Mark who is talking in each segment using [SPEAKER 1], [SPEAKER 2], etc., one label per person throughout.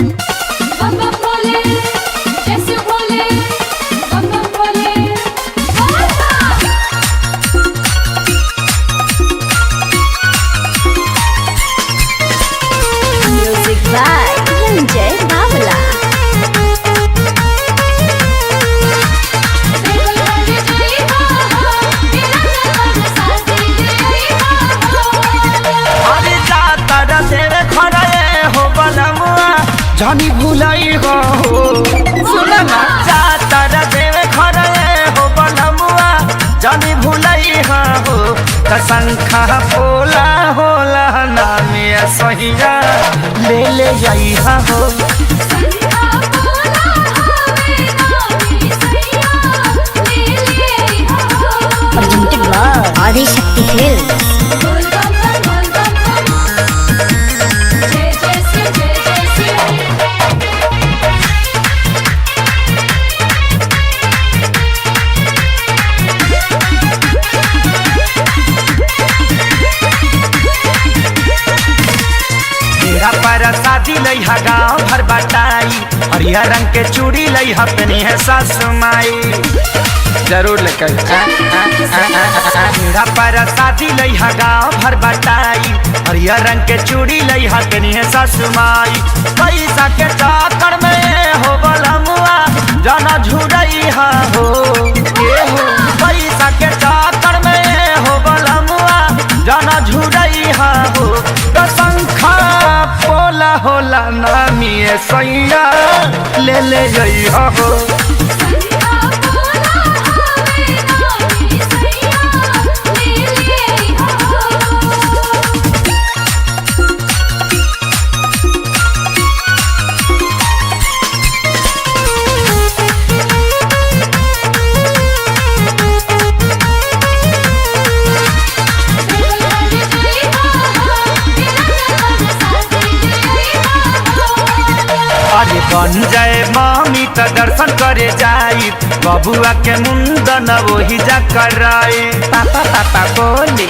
[SPEAKER 1] बम बम भोले जैसे भोले बम बम Bhole
[SPEAKER 2] music by Sanjay बावला।
[SPEAKER 3] जानी भुलाई हो सुना ना जाता देवे खरे हो बनमुआ जानी भुलाई हो कसंखा बोला होला नामे सहिया ले ले जाई हो
[SPEAKER 2] आदिशक्ति फिल्म।
[SPEAKER 3] शादी लई हा गाँव भर बटाई हरिया रंग के चूड़ी लई हा पहनी है सासु माई जरूर लेकर पर शादी लई हा गाँव भर बटाई हरिया रंग के चूड़ी लई हा पहनी है सासु माई पैसा के चाकर में हो बलमुआ जाना झुरई हा हो पैसा के चाकर में हो बलमुआ जाना झुरई हा हो कसंखा बोला होला नामी सैया ले ले जई हो अरे बन जाए मामी त दर्शन करे जाई बबुआ के मुंडन वही जा कराई पापा पापा बोली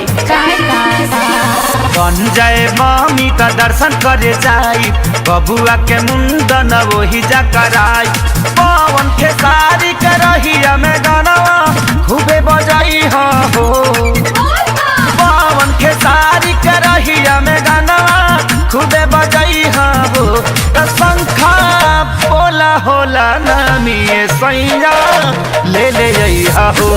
[SPEAKER 3] बन जाए मामी त दर्शन करे जाई बबुआ के मुंडन वही जा कराई पवन के सारी के रहिया में गानवा खूबे बजाई हो पवन के सारी के रहिया में गानवा खूबे बजाई हो कसंखा बोला होला नामी सैया ले ले जई हो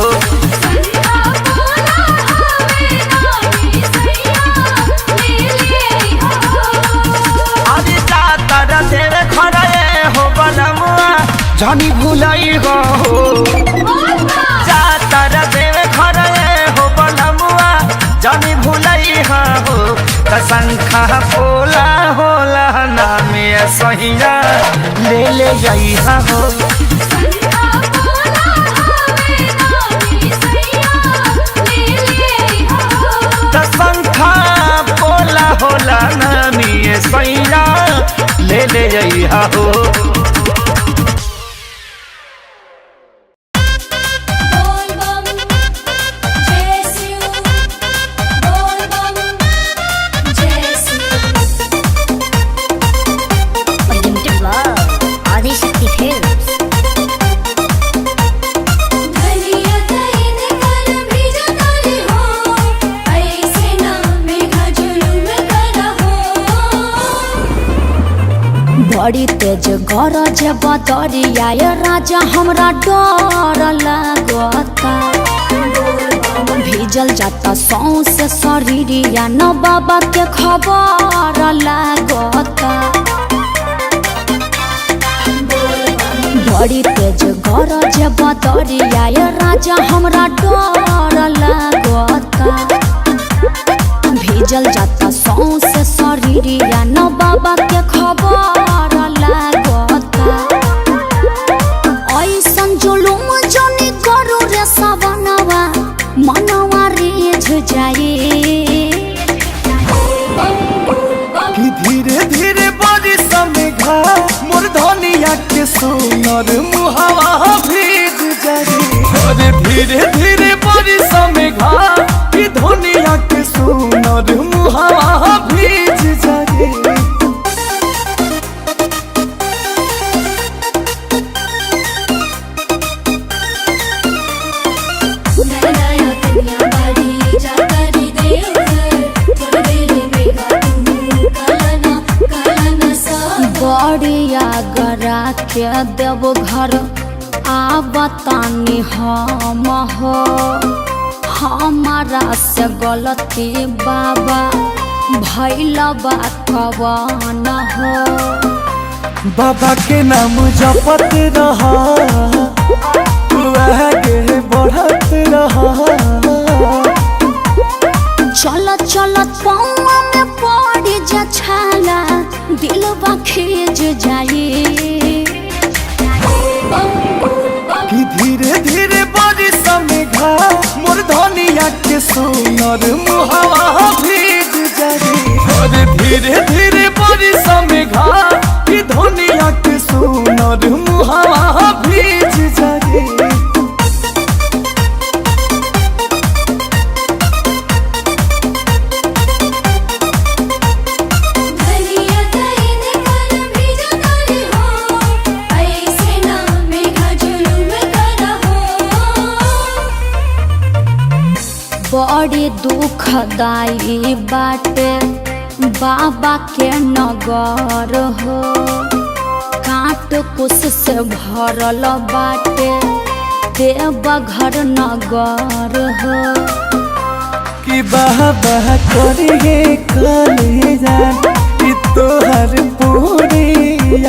[SPEAKER 3] तेरे खड़े हो बनमुआ जानी भुलाई हो जाता देवे खड़े हो बनमुआ जानी भुलाई हो कसंखा बोला होला नामे सहिया ले ले जाई हो कसंखा बोला होला नामे सहिया ले ले जई हो
[SPEAKER 2] आदिशक्ति फिल्म। बड़ी तेज गरज बदरिया राजा हमरा डर लागता भीजल जाता सौंसे शरीरिया न बाबा के खबर लागता बड़ी तेज गरज बदरिया राजा हमरा डर लागता भीजल जाता सौंसे शरीरिया न बाबा के खबर लागता ऐसन जुलुम जनी करू रे सवनवा मनवा रेझ जाए
[SPEAKER 3] कि धीरे धीरे बारिश में घा मोर धनिया के सोनर मुहावा भीज जाए अरे धीरे धीरे बारिश में घा कि धनिया के सोनर मुहावा भीज जाए
[SPEAKER 2] गड़िया गरा के देव घर आवतानी हम हो। हमारा से गलती बाबा भइल बा कवन हो।
[SPEAKER 3] बाबा के नाम जपत रहा, तू आगे बढ़त रहा।
[SPEAKER 2] चलत चलत पौआ में पड़ी जा छाला, दिलवा खींच जाई।
[SPEAKER 3] कि धीरे धीरे बारिश में घा मोर धनिया के सोनर मुहावा भीग जाई। अरे धीरे धीरे बारिश में घा कि धनिया के सोनर मुहावा भीग जाई।
[SPEAKER 2] बड़ी दुखदाई बाटे बाबा के नगर हो। काट कुश से भरल बाटे देवघर नगर हो।
[SPEAKER 3] कि बाबा करिए कलेजा कि तोहर पूरी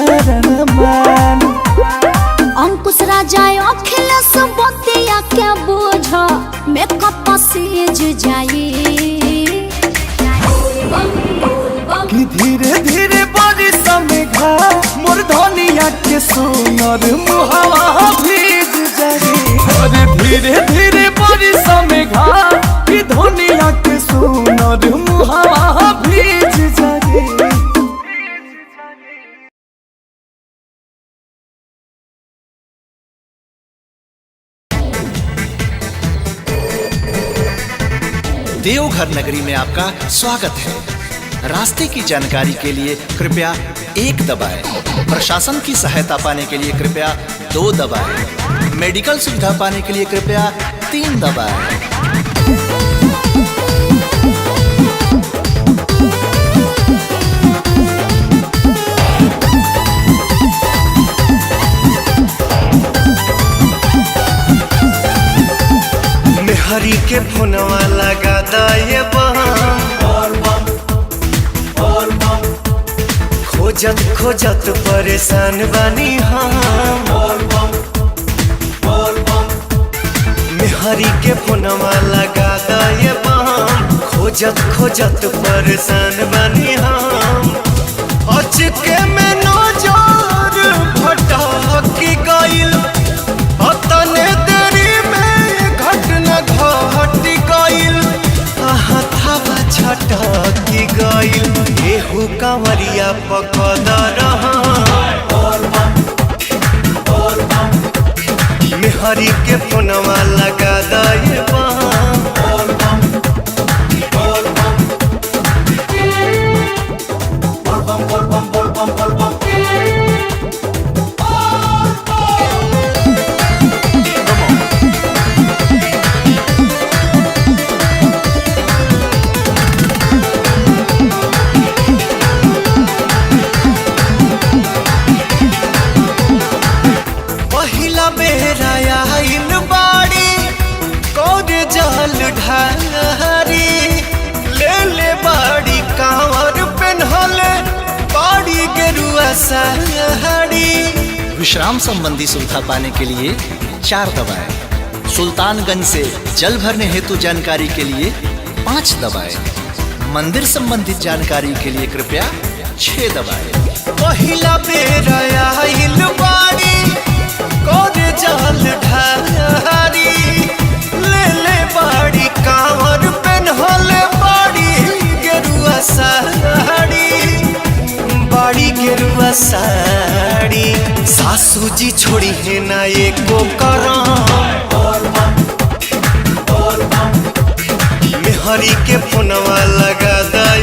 [SPEAKER 3] अरमान।
[SPEAKER 2] अंकुश राजा अखिलेश बतिया के बोझ मेकअप सीज जाई।
[SPEAKER 3] कि धीरे धीरे बारिश में घा मोर धनिया के सोनर मुहावा भीग जाई। अरे धीरे धीरे बारिश में घा कि धनिया के सोनर मुहावा भीग जाई।
[SPEAKER 4] देवघर नगरी में आपका स्वागत है। रास्ते की जानकारी के लिए कृपया 1 दबाएं। प्रशासन की सहायता पाने के लिए कृपया 2 दबाएं। मेडिकल सुविधा पाने के लिए कृपया 3 दबाएं।
[SPEAKER 5] हरी के फोनवा लगा दाए खोजत खोजत परेशान बानी हम। मेहरी के फोनवा लगा दाए खोजत खोजत परेशान बानी हम। अचके में नजर भटक गइल, अतने देरी में घटना घट गइल। हथवा छटक गइल, एहू कंवरिया पकड़ रहा। मेहरी के फोनवा लगा दाए पहिला बेरा आइल बाड़ी कौन जल ढारी। ले ले बाड़ी कांवर पेन्हले बाड़ी गेरुआ साड़ी।
[SPEAKER 4] विश्राम संबंधी सुविधा पाने के लिए 4 दबाएं। सुल्तानगंज से जल भरने हेतु जानकारी के लिए 5 दबाएं। मंदिर संबंधित जानकारी के लिए कृपया 6 दबाएं।
[SPEAKER 5] पहिला बेरा आइल बाड़ी कौन जल ढारी। ले ले बाड़ी कांवर पेन्हले बाड़ी गेरुआ साड़ी। बाड़ी गेरुआ साड़ी सासू जी छोड़ी है ना एको मेहरी के फोनवा लगा दाए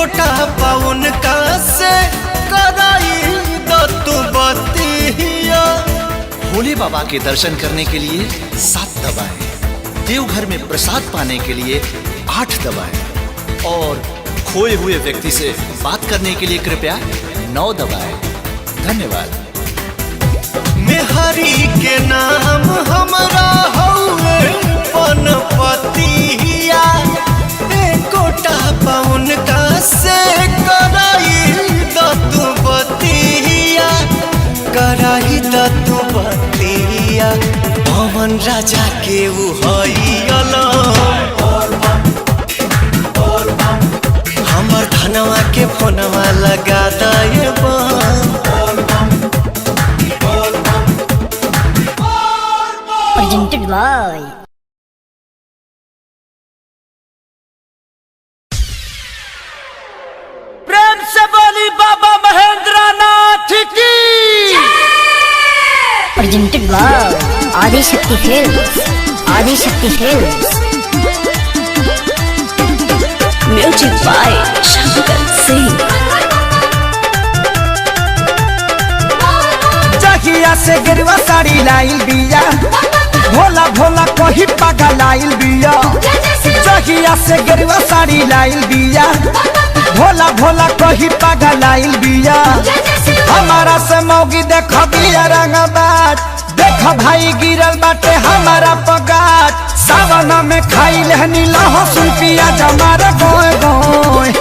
[SPEAKER 5] कोटा पाउन का से कराई तू बतिया।
[SPEAKER 4] भोले बाबा के दर्शन करने के लिए 7 दबाएं, देवघर में प्रसाद पाने के लिए 8 दबाएं और खोए हुए व्यक्ति से बात करने के लिए कृपया 9 दबाएं। धन्यवाद।
[SPEAKER 5] मेहरी के नाम हमरा हौवे पनपतिया, कोटा पाउन का से कराई तू बतिया, कराई तू बतिया। पवन राजा के उ हइला हमर धनवा के फोनवा लगा दे
[SPEAKER 2] presented by
[SPEAKER 3] प्रेम से बोली बाबा महेंद्र नाथ की।
[SPEAKER 2] presented by Adishakti films, Adishakti films. Music by Shankar Singh.
[SPEAKER 3] जहिया से गिरवा साड़ी लाइल बिया, भोला भोला कोही पागल लाइल बिया। जहिया से गिरवा साड़ी लाइल बिया, भोला भोला कोही पागल लाइल बिया। हमारा से मौगी देख बिया रंगबाज, देख भाई गिरल बाटे हमारा पगाज। सावन में खाइल हनी लहसुन पियाज हमारा गोय गोय,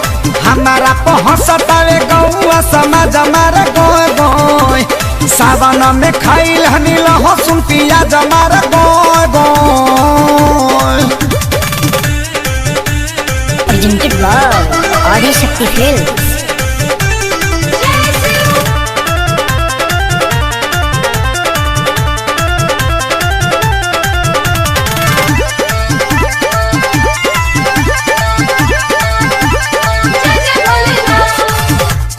[SPEAKER 3] हमारा पहुँचतावे गौआ समाज हमारा गोय गोय। सावन में खाइल हनी लहसुन पियाज हमारा गोय गोय।
[SPEAKER 2] presented by Adishakti films.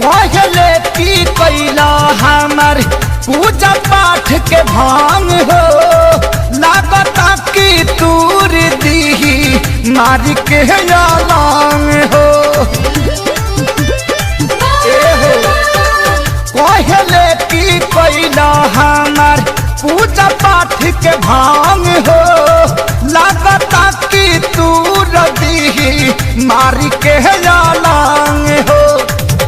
[SPEAKER 3] पहले की कैला हमार पूजा पाठ के भांग हो, लागता की तूर दी मारी के लांग हो। पहले की कैला हमार पूजा पाठ के भांग हो, लागता की तूर दी मारी के लांग हो।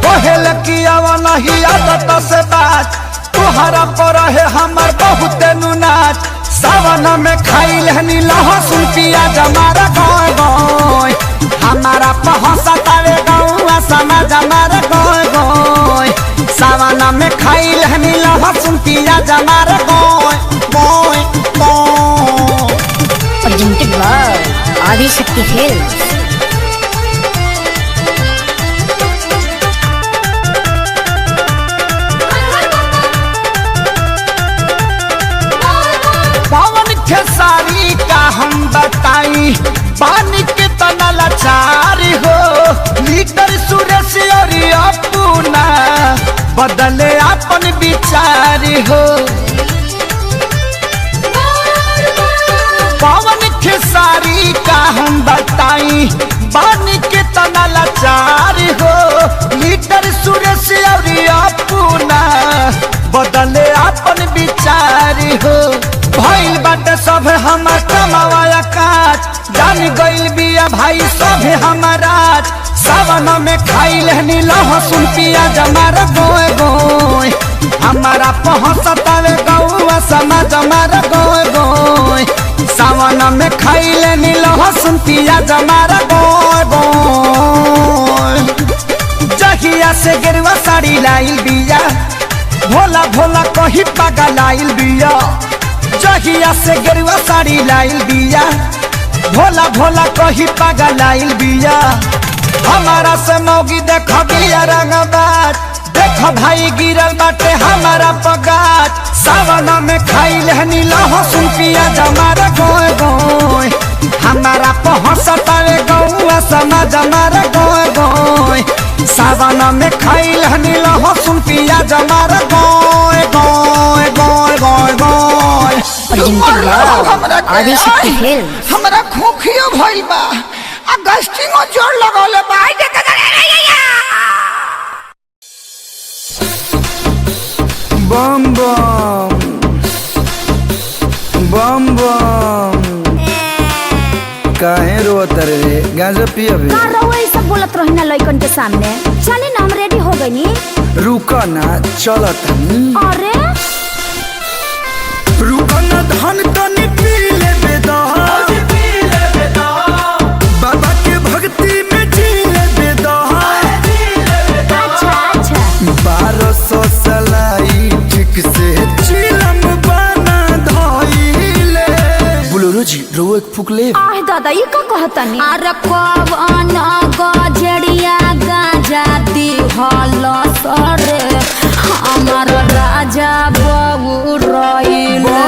[SPEAKER 3] पहल किया नहीं आदत से बात, तुहरा पर है हमार बहुत नुनाच। सावन में खाइल हनी लहसुन पियाज हमारा गोय गोय, हमारा पहुँचतावे गौआ समाज हमारा गोय गोय। सावन में खाइल हनी लहसुन पियाज हमारा गोय गोय गोय।
[SPEAKER 2] presented by Adishakti films.
[SPEAKER 3] Pawan Khesari का हम बताई, पानी के तना लाचार हो। लीडर सुरेश और अपना बदले अपन विचार हो। पवन खेसारी का हम बताई, पानी के तना लाचार हो। लीडर सुरेश और अपना बदले अपन विचार हो। भइल बाटे सब हमार कमावाया काज, जान गइल बिया भाई सब हमारा। सावन में खाइल हनी लहसुन पियाज हमारा गोय गोय, हमारा पहुँचतावे गौआ समाज हमारा गोय गोय। सावन में खाइल हनी लहसुन पियाज हमारा गोय गोय। जहिया से गिरवा साड़ी लाइल बिया, भोला भोला कोही पागल लाइल बिया। जहिया से गिरवा साड़ी लाइल बिया, भोला भोला कोही पागल लाइल बिया। हमारा से मौगी देख बिया रंगबाज, देख भाई गिरल बाटे हमारा पगाज। सावन में खाइल हनी लहसुन पियाज हमारा गोय गोय, हमारा पहुँचतावे गौआ समाज हमारा गोय गोय। सावन में खाइल हनी लहसुन पियाज हमारा गोय गोय गोय गोय गोय।
[SPEAKER 2] आदिशक्ति फिल्म्स।
[SPEAKER 3] हमरा खोखियो भइल बा, आ गस्टिंगो जोर लगौले बा। बम बम बम बम काहे रोत रे? गांजा पियबे?
[SPEAKER 2] का रहुआ ई सब बोलत रही ना लइकन के सामने। चली ना, हम रेडी हो गई नी।
[SPEAKER 3] रुका ना, चलत हनी।
[SPEAKER 2] अरे
[SPEAKER 3] रुका ना, धन तनी पी ले बेदा, बाबा के भक्ति में जी ले बेदा।
[SPEAKER 2] अच्छा
[SPEAKER 3] 1200 सलाई ठीक से चिलम बना धइले। बुलोरो जी रो एक फूक ले।
[SPEAKER 2] आह दादा ई का कहतनी? अरे कवन गजड़िया गांजा दी हल सरे हमार राजा बबू रइले।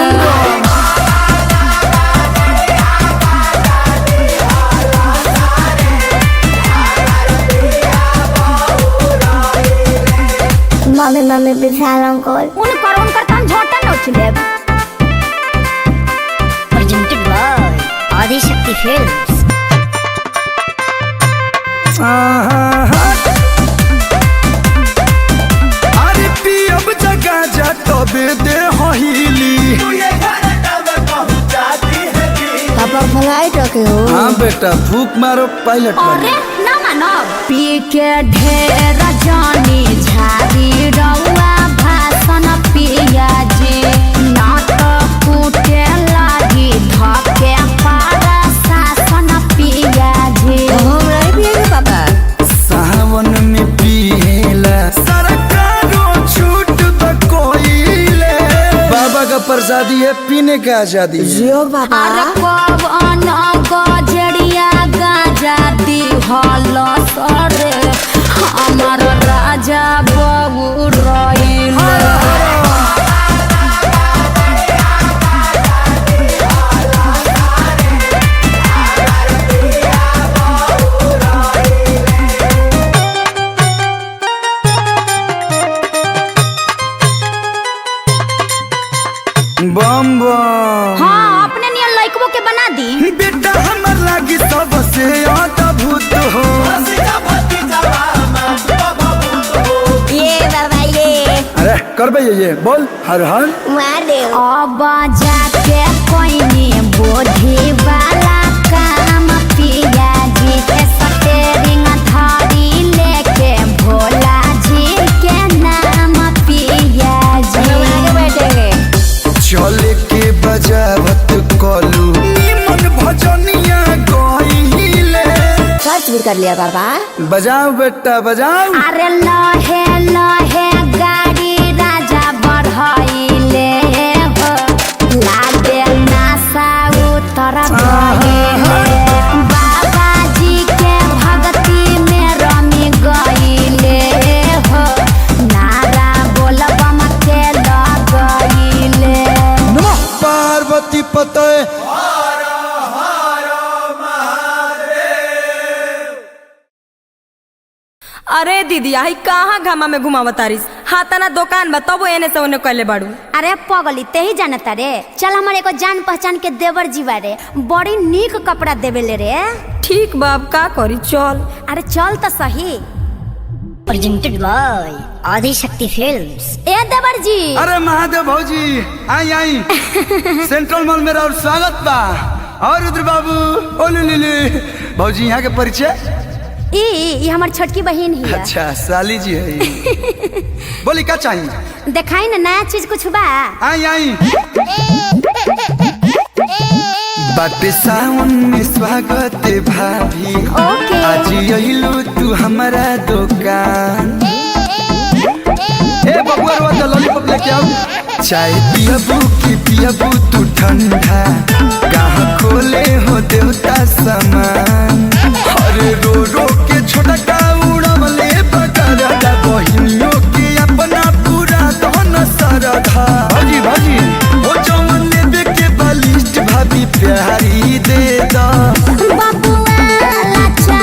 [SPEAKER 6] मम्मी मम्मी विशाल अंकल
[SPEAKER 2] उनकर काम झोटा न उछले।
[SPEAKER 6] Presented by Adishakti films.
[SPEAKER 3] अरे पियब जगह जा तबे दे हिली।
[SPEAKER 6] पापा फ्लाइट रखे हो?
[SPEAKER 3] हाँ बेटा, फूक मारो पायलट
[SPEAKER 2] अरे ना मानो पी के ढेर जानी झाड़ी रउआ भाषण पिया जी ना तो कूटे लागी धके पारा शासन पिया जी।
[SPEAKER 6] हम नहीं पिएंगे पापा।
[SPEAKER 3] सावन में पिएला सरकारों छूट तो कोइले। बाबा का प्रसादी है, पीने का आजादी है।
[SPEAKER 6] जियो पापा।
[SPEAKER 2] अरे कवन गजड़िया गांजा दी हल सरे हमार राजा बबू रइले।
[SPEAKER 3] बम बम।
[SPEAKER 2] हाँ अपने नियन लइकबो के बना दी।
[SPEAKER 3] बेटा हमर लागी सबसे अद्भुत हो।
[SPEAKER 6] ये बाबा ये
[SPEAKER 3] अरे करबे ये बोल हर हर
[SPEAKER 6] महादेव।
[SPEAKER 2] अब जाके कोई बोझी वाला काम पिया जी के स्टेरिंग धारी लेके भोला जी के नाम पिया जी।
[SPEAKER 6] आगे बैठेंगे।
[SPEAKER 3] चले के बजावत कलू निमन भजनिया गइले।
[SPEAKER 6] सर्च भी कर लिया पापा।
[SPEAKER 3] बजाओ बेटा बजाओ।
[SPEAKER 2] अरे लहे लहे गाड़ी राजा बढ़ाइले हो लागे नासा उतर गइले। बाबा जी के भक्ति में रमी गइले हो नारा बोलबम के लगइले।
[SPEAKER 3] नमः पार्वती पते।
[SPEAKER 7] अरे दीदी आई कहाँ घामा में घुमाव तारीस? हाथाना दुकान बा तब एने से ओने कहले बाड़ू।
[SPEAKER 2] अरे पगली ते ही जानता रे। चल हमारे को जान पहचान के देवर जीवा रे बड़ी नीक कपड़ा देवेले रे।
[SPEAKER 7] ठीक बाब का करी चल।
[SPEAKER 2] अरे चल तो सही।
[SPEAKER 6] Presented by Adishakti films.
[SPEAKER 2] ए देवर जी।
[SPEAKER 3] अरे महादेव भौजी आई आई। सेंट्रल मॉल में और स्वागत बा। और रुद्र बाबू ओली भौजी यहाँ के परिचय।
[SPEAKER 2] ई हमार छोटकी बहन ही है।
[SPEAKER 3] अच्छा साली जी है। बोली क्या चाहिए?
[SPEAKER 2] देखाई ना नया चीज कुछ बा।
[SPEAKER 3] आई आई। बाटे सावन में स्वागत भाभी।
[SPEAKER 2] ओके।
[SPEAKER 3] आज यहिलो तू हमारा दुकान। ए बबुआ रो तो लॉलीपॉप लेके आओ। चाय पियबू की पियबू तू ठंडा कहाँ खोले हो देवता समान। अरे रो रो के छोटा का उड़वले बकरा बहिनियों के अपना पूरा धन सरधा। भाजी भाजी वो जवन लेबे के बलिष्ठ भाभी प्यारी दे दा। अच्छा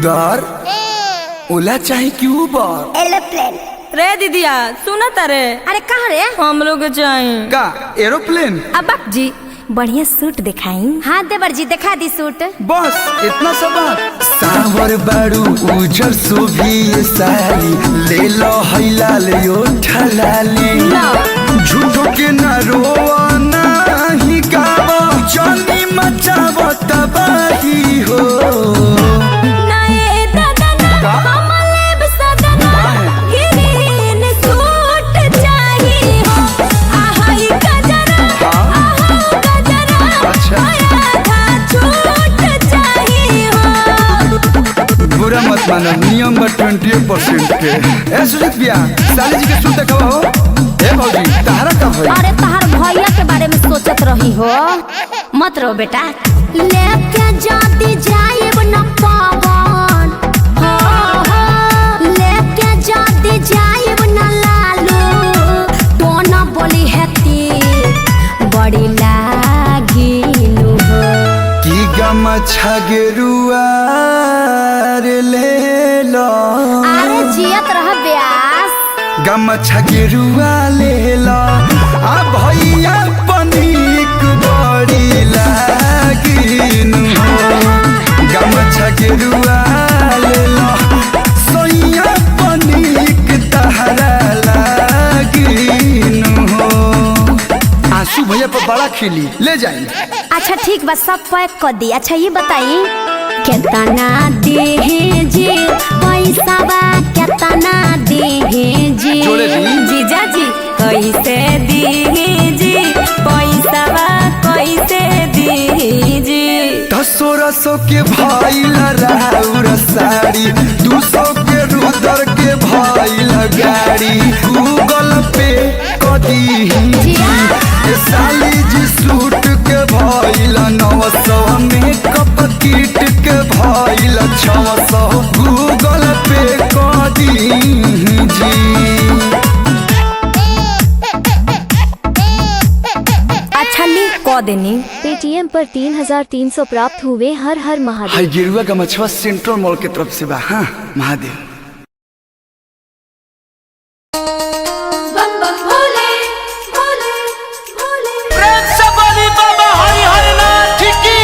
[SPEAKER 3] उधर ओला चाहे कि उबर?
[SPEAKER 6] एरोप्लेन।
[SPEAKER 7] रे दीदिया सुना तारे
[SPEAKER 2] अरे कहाँ रे?
[SPEAKER 7] हम लोग चाहिए
[SPEAKER 3] का एरोप्लेन?
[SPEAKER 7] अब जी बढ़िया सूट दिखाई।
[SPEAKER 2] हाँ देवर जी दिखा दी सूट।
[SPEAKER 3] बस इतना सब बात। सावर बारू उजर सुभी साली ले लो हैला ले ओ ठलाली झूठो के ना रोवा नाही गावा जानी मचावा तबाही हो। बुरा मत मानो नियम बा 20% के। ए सुजीत भैया साली जी के सूट देखवा हो। ए भौजी तहरा का भाई?
[SPEAKER 2] अरे तहार भैया के बारे में सोचत रही हो। मत रो बेटा। लेके जाती जाएब न पावन हो हो लेके जाती जाएब न लालू तो न बोली हेती बड़ी लागिनु हो
[SPEAKER 3] की गमछा गेरुआ रे ले लो।
[SPEAKER 2] अरे जियत रह ब्यास।
[SPEAKER 3] गमछा गेरुआ ले लो आ भैया पनीक बड़ी लागिनु हो। गमछा गेरुआ ले लो सोइया पनीक तहरा लागिनु हो। आंसू भैया पर बड़ा खिली ले जाएंगे।
[SPEAKER 2] अच्छा ठीक बा सब पैक कर दी। अच्छा ये बताई केतना देहे जी पैसा बा केतना देहे जी?
[SPEAKER 3] जोड़े दी।
[SPEAKER 7] जीजा जी कैसे दी जी पैसा कैसे दी जी?
[SPEAKER 3] 1600 के भाई राउर साड़ी 200 के रुदर के भाई गाड़ी गूगल पे कदी साली जी सूट के भाई 900 मेकअप किट के भाई 600 गूगल पे कदी जी।
[SPEAKER 7] अच्छा ली कह देनी।
[SPEAKER 8] पेटीएम पर 3300 प्राप्त हुए। हर हर महादेव।
[SPEAKER 3] हाई गिरुआ का मछुआ सेंट्रल मॉल के तरफ से बा। हाँ महादेव।
[SPEAKER 1] बम बम भोले भोले भोले
[SPEAKER 4] प्रेम से बोली बाबा हरि हरि नाथ की।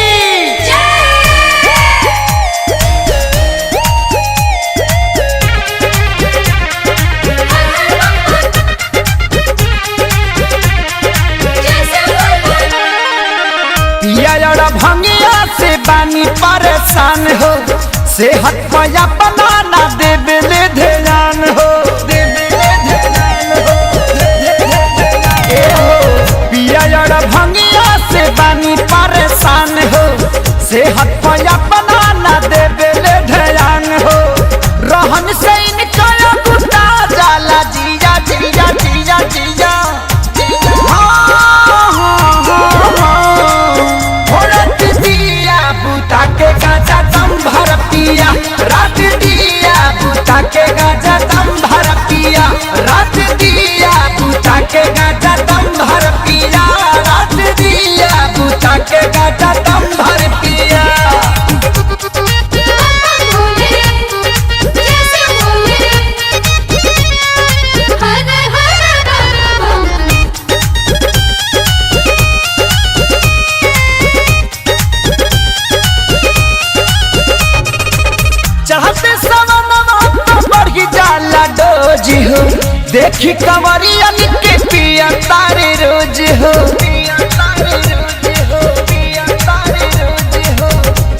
[SPEAKER 3] पिया भंगिया से बानी परेशान हो सेहत पया बनाना देबेले ध्यान हो। पिया भंगिया से बानी परेशान हो सेहत पया बनाना देबेले ध्यान हो। रहन से इनका गुस्सा जाला जिया जिया जिया जिया। के गाजा दम भर पिया रात दिया बूटा के गाजा दम भर पिया रात दिया बूटा के गाजा दम भर पिया रात दिया बूटा के गाजा दम भर पिया।
[SPEAKER 1] भोले जैसे भोले हर हर बम
[SPEAKER 3] चढ़ते सवनवा तो बढ़ी जाला डोजी हो देखी कंवरिया के पिया तारे रोज हो।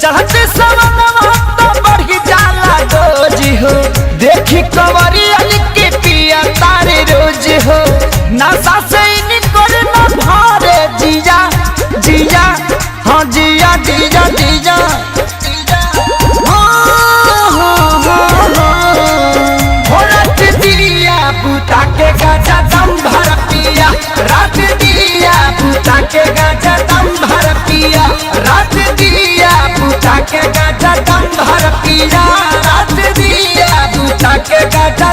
[SPEAKER 3] चढ़ते सवनवा तो बढ़ी जाला डोजी हो देखी कंवरिया के पिया तारे रोज हो। नशा से निकल न भारे जिया जिया हाँ जिया जिया जिया। बूटा के गाजा दम भर पिया रात दिया बूटा के गाजा दम भर पिया रात दिया बूटा के गाजा दम भर पिया रात दिया बूटा के गाजा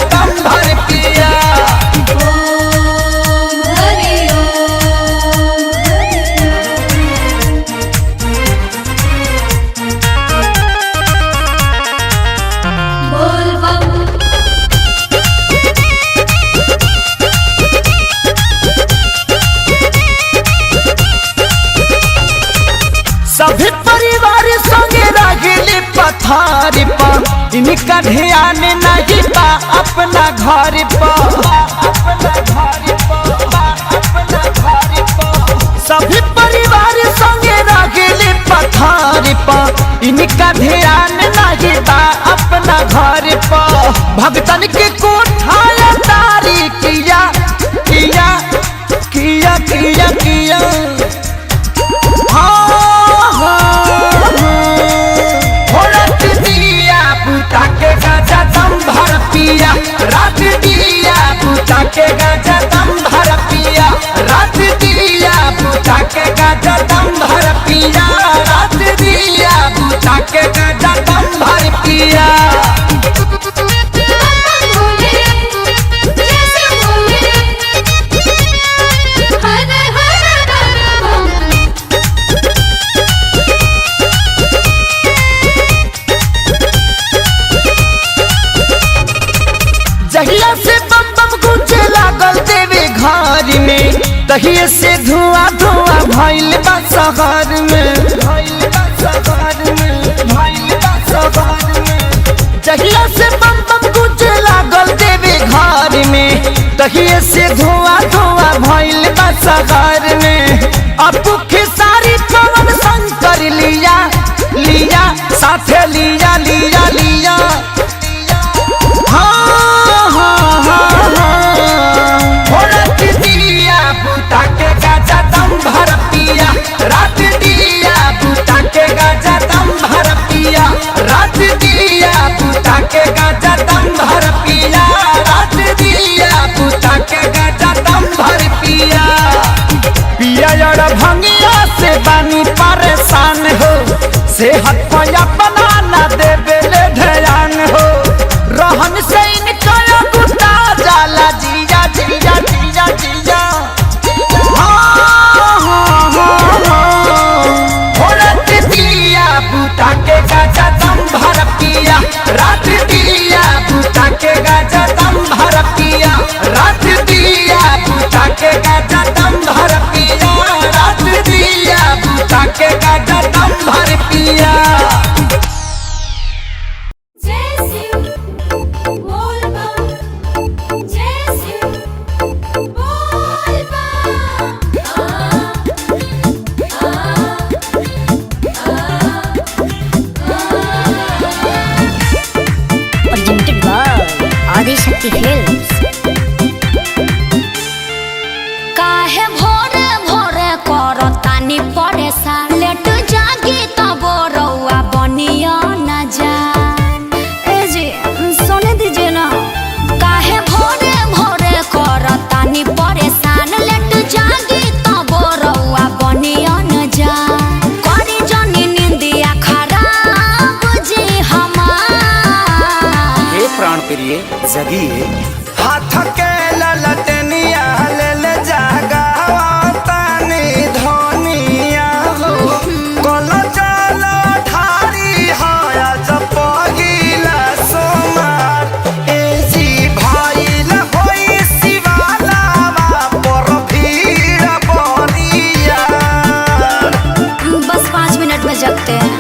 [SPEAKER 3] इनका ध्यान नहीं बा अपना घर पर। सभी परिवार संगे रगेले पथार पर। इनका ध्यान नहीं बा अपना घर पर। भगतन के कोठाया तारी किया किया किया किया किया। बुता के गाजा दम भर पिया रात दिया। बुता के गाजा दम भर पिया रात दिया। बुता के गाजा दम भर पिया रात दिया। बुता के गाजा दम भर पिया।
[SPEAKER 1] भोले जैसे भोले हर हर बम।
[SPEAKER 3] जहिया से बम बम गूंजे लागल देवे घर में। तहिए से धुआं धुआं भइल बा शहर में। जहिया से बम बम गूंजे लागल देवे घर में। तहिए से धुआं धुआं भइल बा शहर में। अपू खेसारी पवन शंकर लिया लिया साथे लिया लिया लिया। बुता के गाजा दम भर पिया रात दिया। बुता के गाजा दम भर पिया रात दिया। बुता के गाजा दम भर पिया रात दिया। बुता के गाजा दम भर पिया। पिया यार भंगिया से बानी परेशान हो। सेहत पया बनाना देवे ले ध्यान हो। रहन से इनका गुस्सा जाला जिया जिया जिया जिया। बुता के गाजा दम भर पिया रात दिया। बुता के गाजा दम भर पिया रात दिया। बुता के गाजा दम भर पिया रात दिया। बुता के गाजा दम भर पिया।
[SPEAKER 1] जय शिव बोल बम। जय शिव बोल बम।
[SPEAKER 6] presented by Adishakti films.
[SPEAKER 2] काहे भोरे भोरे करतानी परेशान। लेट जागी तब रउआ बनिया न जान। ए जी सुने दीजिए ना। काहे भोरे भोरे करतानी परेशान। लेट जागी तब रउआ बनिया न जान। करी जनी निंदिया खराब जी हमार।
[SPEAKER 4] हे प्राण प्रिय जगिए।
[SPEAKER 3] हाथ के ललटनिया ले ले जागावा तानी धनिया हो। कल चल ठारी हाया जब पहिला सोमार। ए जी भाईल होई शिवालावा पर भीड़ बनिया।
[SPEAKER 2] बस 5 मिनट में जगते हैं।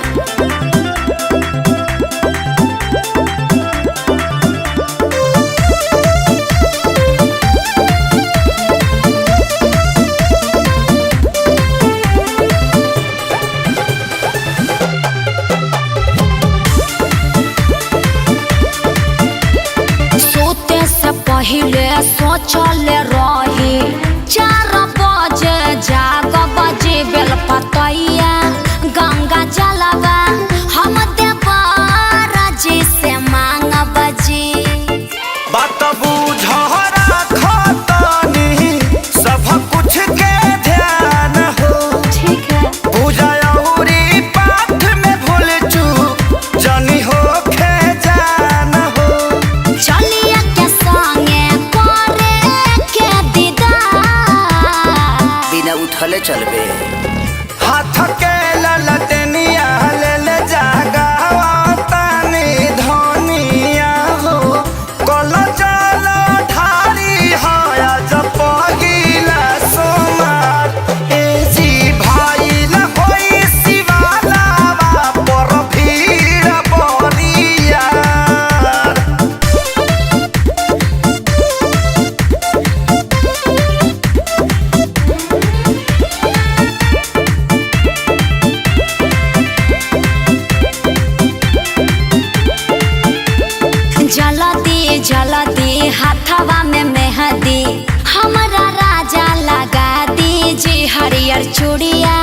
[SPEAKER 2] पियर चूड़िया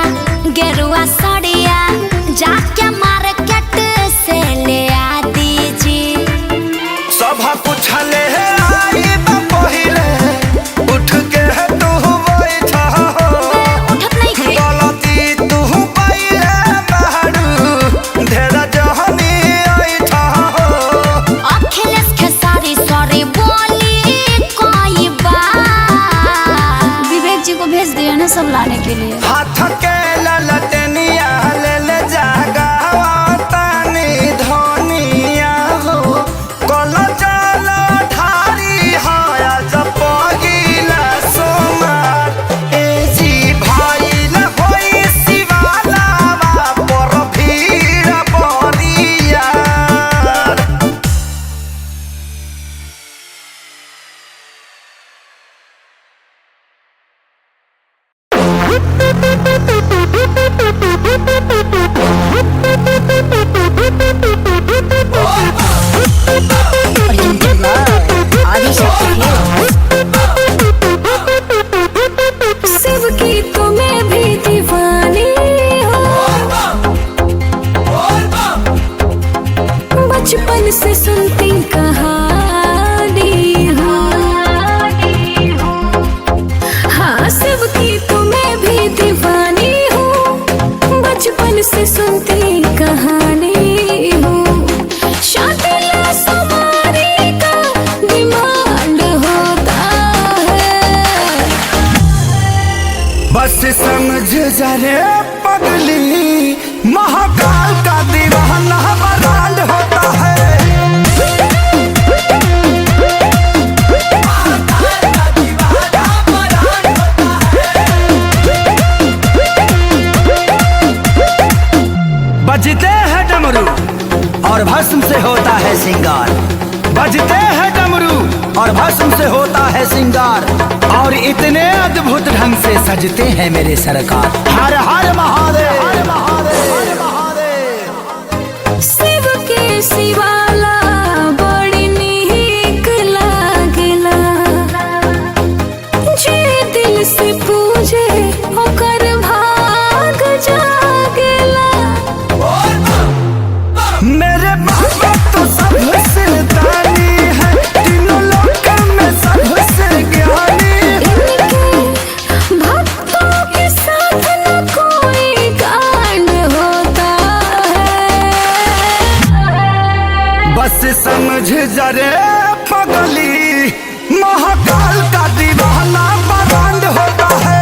[SPEAKER 2] गेरुआ साड़िया जाके मार्केट से ले आ दीजिए।
[SPEAKER 3] सब कुछ ले आई बा पहिले उठ के तू बैठा हो।
[SPEAKER 2] उठत नहीं थे
[SPEAKER 3] गलती तू पहिले बाड़ू ढेर जहनी ऐठा हो।
[SPEAKER 2] अखिलेश खेसारी सॉरी बोली कोई बात। विवेक जी को भेज दिया ना सब लाने के लिए।
[SPEAKER 3] हाथ के ललटनिया ले ले जागावा तानी धनिया हो। कल चल ठारी हाया जपगिला सोमार ए जी भाई ल होई शिवाला पर भीड़ परिया।
[SPEAKER 6] presented by Adi Shakti Films.
[SPEAKER 1] सबकी तो मैं भी दीवानी हूँ, बचपन से सुनती कहानी हूँ। हाँ सबकी तो मैं भी दीवानी हूँ, बचपन से सुनती कहानी हूँ। शादिला सवारी का डिमांड होता है।
[SPEAKER 3] बस समझ जा रे पगली महाकाल का दीवाना बरांड होता है। बजते हैं डमरू और भस्म से होता है श्रृंगार। बजते हैं डमरू और भस्म से होता है श्रृंगार। और इतने अद्भुत ढंग से सजते हैं मेरे सरकार। हर हर महादेव हर महादेव हर महादेव।
[SPEAKER 1] शिव के शिवाला बड़ी नीक लागेला, जे दिल से पूजे ओकर भाग जागेला।
[SPEAKER 3] मेरे बाबा तो सबसे दानी है, तीनों लोक में सबसे ज्ञानी।
[SPEAKER 1] इनके भक्तों के साथ न कोई कांड होता है।
[SPEAKER 3] बस समझ जा रे पगली महाकाल का दीवाना बरांड होता है।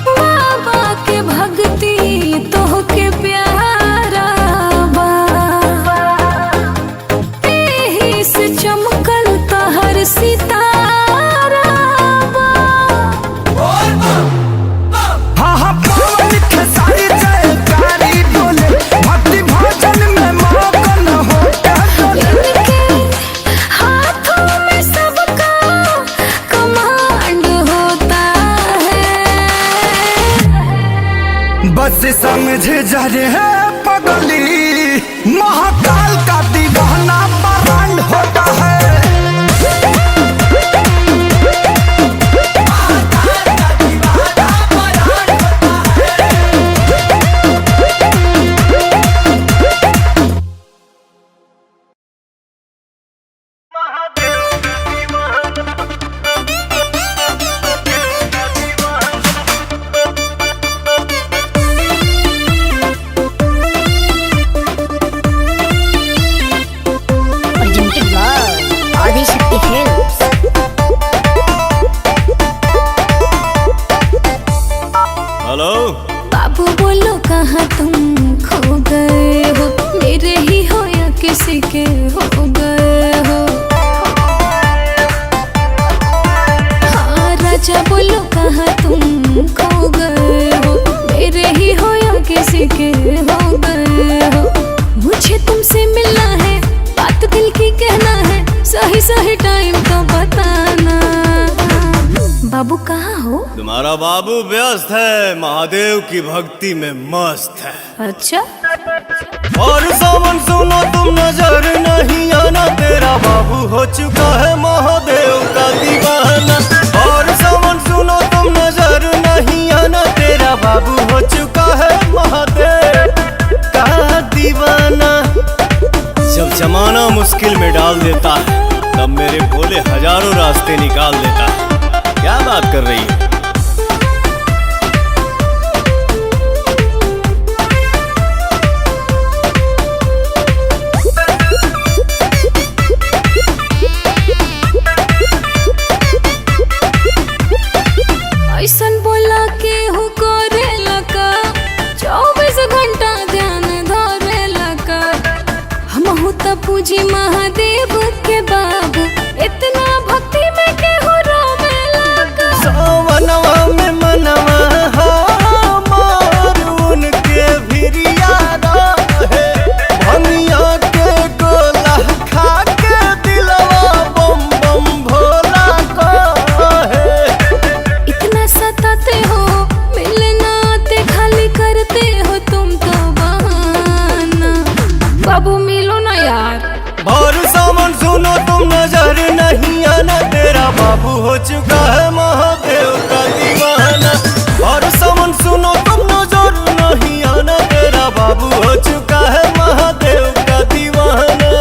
[SPEAKER 1] बाबा के भक्ति तोहके प्यारा बा, एही से चमकल तहर सितारा बा।
[SPEAKER 3] हाँ हाँ पवन खेसारी जयकारी बोले, भक्ति भजन में मगन होता डोले।
[SPEAKER 1] इनके हाथों में सबका कमांड होता है।
[SPEAKER 3] बस समझ जा रे पगली महाकाल का दीवाना बरांड होता है।
[SPEAKER 6] Presented by Adi Shakti Films.
[SPEAKER 5] Hello
[SPEAKER 1] बाबू बोलो कहाँ तुम खो गए हो, मेरे ही हो या किसी के हो गए हो। हाँ राजा बोलो कहाँ तुम खो गए हो, मेरे ही हो या किसी के हो गए हो। मुझे तुमसे मिलना है, बात दिल की कहना है, सही सही टाइम तो बताना। बाबू कहाँ हो?
[SPEAKER 5] तुम्हारा बाबू व्यस्त है, महादेव की भक्ति में मस्त है।
[SPEAKER 1] अच्छा
[SPEAKER 5] और सावन सुनो तुम नजर नहीं आना, तेरा बाबू हो चुका है महादेव का दीवाना। और सावन सुनो तुम नजर नहीं आना, तेरा बाबू हो चुका है महादेव का दीवाना। जब जमाना मुश्किल में डाल देता है, तब मेरे भोले हजारों रास्ते निकाल देता है। क्या बात कर रही है?
[SPEAKER 1] ऐसन बोला के हो करे लका, 24 घंटा ध्यान धरे लका। हम हो त पूजी महादेव के बाबू, इतना भक्ति में के हो रोवे लका।
[SPEAKER 5] सावनवा में मनवा हमार उनके भिरिया रहे, भंगिया के गोला खा के दिलवा बम बम भोला कहे।
[SPEAKER 1] इतना सताते हो, मिलना आते खाली करते हो तुम तो बहाना। बाबू मिलो ना यार।
[SPEAKER 5] और सावन सुनो तुम नजर नहीं आना, तेरा बाबू हो चुका है महादेव का दीवाना। और सावन सुनो तुम नजर नहीं आना, तेरा बाबू हो चुका है महादेव का दीवाना।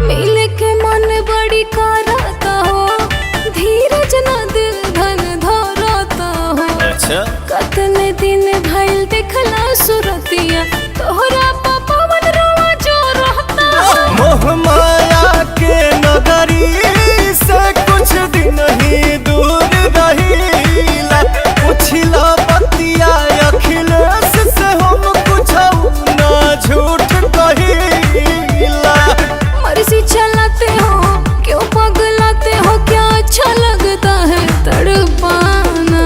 [SPEAKER 1] मिले के मन बड़ी करता हो, धीरज न दिल धन धरता हो।
[SPEAKER 5] अच्छा
[SPEAKER 1] कतने दिन भइल देखला सुरतिया, तोहरा पवन रोवा जो रहता हो।
[SPEAKER 5] मोह माया के नगरी से कुछ दिन ही दूर रहीला, पुछला बतिया अखिलेश से हम कुछ ना झूठ कहीला।
[SPEAKER 1] मर्जी चलाते हो, क्यों पगलाते हो, क्या अच्छा लगता है तड़पाना।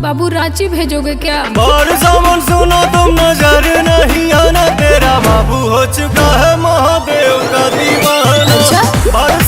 [SPEAKER 1] बाबू रांची भेजोगे क्या?
[SPEAKER 5] और सावन सुनो तुम नजर नहीं आना, तेरा बाबू हो चुका है महादेव का दीवाना।
[SPEAKER 1] अच्छा?
[SPEAKER 5] और